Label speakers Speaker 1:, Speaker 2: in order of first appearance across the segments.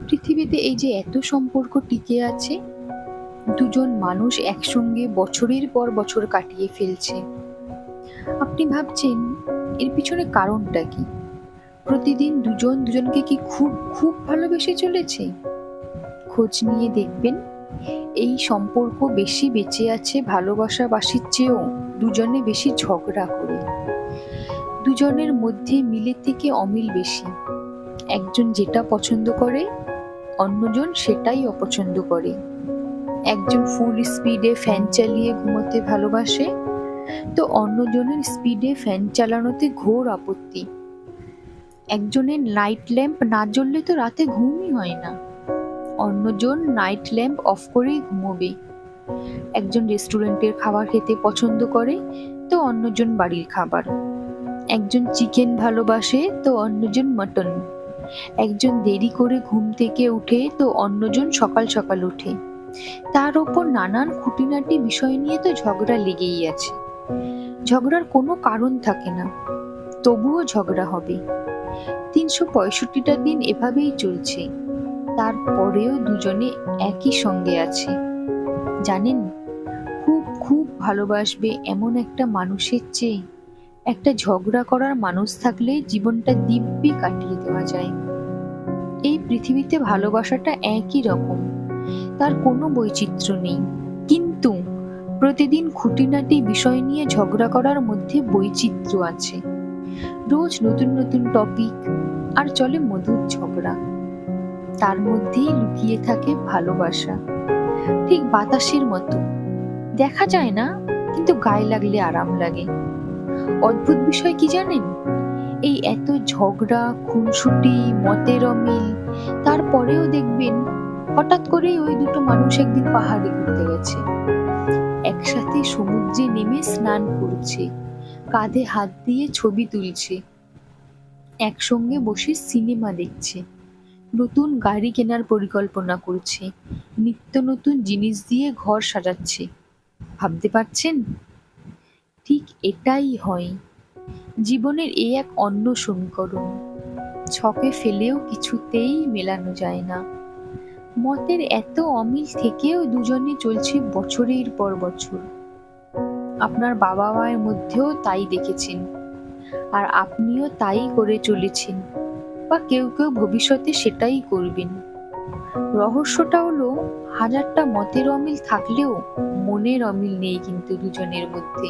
Speaker 1: পৃথিবীতে এই যে এত সম্পর্ক টিকে আছে, দুজন মানুষ একসঙ্গে বছরের পর বছর কাটিয়ে ফেলছে। আপনি ভাবছেন এর পিছনে কারণটা কি? প্রতিদিন দুজন দুজনকে কি খুব খুব ভালোবেসে চলেছে? খোঁজ নিয়ে দেখবেন, এই সম্পর্ক বেশি বেঁচে আছে ভালোবাসাবাসির চেয়েও দুজনে বেশি ঝগড়া করে। দুজনের মধ্যে মিলের থেকে অমিল বেশি। একজন যেটা পছন্দ করে, অন্যজন সেটাই অপছন্দ করে। একজন ফুল স্পিডে ফ্যান চালিয়ে ঘুমোতে ভালোবাসে, তো অন্যজনের স্পিডে ফ্যান চালানোতে ঘোর আপত্তি। একজনের নাইট ল্যাম্প না জ্বললে তো রাতে ঘুমই হয় না, অন্যজন নাইট ল্যাম্প অফ করেই ঘুমোবে। একজন রেস্টুরেন্টের খাবার খেতে পছন্দ করে, তো অন্যজন বাড়ির খাবার। একজন চিকেন ভালোবাসে, তো অন্যজন মটন। একজন দেরি করে ঘুম থেকে উঠে, তো অন্যজন সকাল সকাল ওঠে। তার ওপর নানান খুঁটিনাটি বিষয় নিয়ে তো ঝগড়া লেগেই আছে। ঝগড়ার কোনো কারণ থাকে না, তবুও ঝগড়া হবে। 365টা দিন এভাবেই চলছে, তারপরেও দুজনে একই সঙ্গে আছে। জানেন, খুব খুব ভালোবাসবে এমন একটা মানুষের চেয়ে একটা ঝগড়া করার মানুষ থাকলে জীবনটা দিব্যি কাটিয়ে দেওয়া যায়। এই পৃথিবীতে ভালোবাসাটা একই রকম, তার কোনো বৈচিত্র্য নেই। কিন্তু প্রতিদিন খুঁটিনাটি বিষয় নিয়ে ঝগড়া করার মধ্যে বৈচিত্র্য আছে। রোজ নতুন নতুন টপিক, আর চলে মধুর ঝগড়া। তার মধ্যেই লুকিয়ে থাকে ভালোবাসা, ঠিক বাতাসের মতো। দেখা যায় না, কিন্তু গায়ে লাগলে আরাম লাগে। অদ্ভুত বিষয় কি জানেন, এই এত ঝগড়া, খুনসুটি, মতের অমিল, তারপরেও দেখবেন হঠাৎ করেই ওই দুটো মানুষ একদিন পাহাড়ে ঘুরতে গেছে, একসাথে সমুদ্রে নেমে স্নান করছে, কাঁধে হাত দিয়ে ছবি তুলছে, একসঙ্গে বসে সিনেমা দেখছে, নতুন গাড়ি কেনার পরিকল্পনা করছে, নিত্য নতুন জিনিস দিয়ে ঘর সাজাচ্ছে। ভাবতে পারছেন? ঠিক এটাই হয় জীবনের এই এক অন্য সমীকরণ। ছকে ফেলেও কিছুতেই মেলানো যায় না। মতের এত অমিল থেকেও দুজনে চলছে বছরের পর বছর। আপনার বাবা মায়ের মধ্যেও তাই দেখেছেন, আর আপনিও তাই করে চলেছেন, বা কেউ কেউ ভবিষ্যতে সেটাই করবেন। রহস্যটা হলো, হাজারটা মতের অমিল থাকলেও মনের অমিল নেই কিন্তু দুজনের মধ্যে।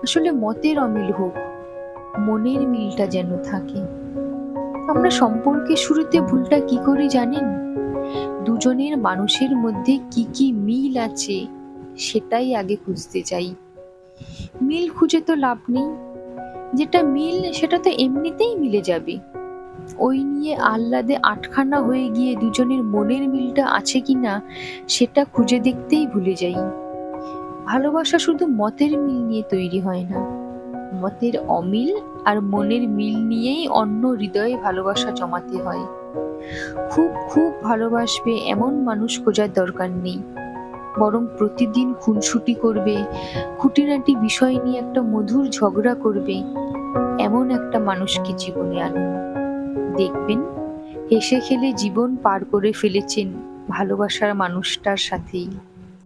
Speaker 1: আসলে মতের অমিল হোক, মনের মিলটা যেন থাকে। আমরা সম্পর্কের শুরুতে ভুলটা কি করি জানেন? দুজনের মানুষের মধ্যে কি কি মিল আছে সেটাই আগে খুঁজতে চাই। মিল খুঁজে তো লাভ নেই, যেটা মিল সেটা তো এমনিতেই মিলে যাবে। ওই নিয়ে আহ্লাদে আটখানা হয়ে গিয়ে দুজনের মনের মিলটা আছে কিনা সেটা খুঁজে দেখতেই ভুলে যাই। ভালোবাসা শুধু মতের মিল নিয়ে তৈরি হয় না, মতের অমিল আর মনের মিল নিয়েই অন্য হৃদয়ে ভালোবাসা জমাতে হয়। খুব খুব ভালোবাসবে এমন মানুষ খোঁজার দরকার নেই, বরং প্রতিদিন খুনসুটি করবে, খুঁটিনাটি বিষয় নিয়ে একটা মধুর ঝগড়া করবে, এমন একটা মানুষকে জীবনে আনুন। দেখবেন, হেসে খেলে জীবন পার করে ফেলেছেন ভালোবাসার মানুষটার সাথেই।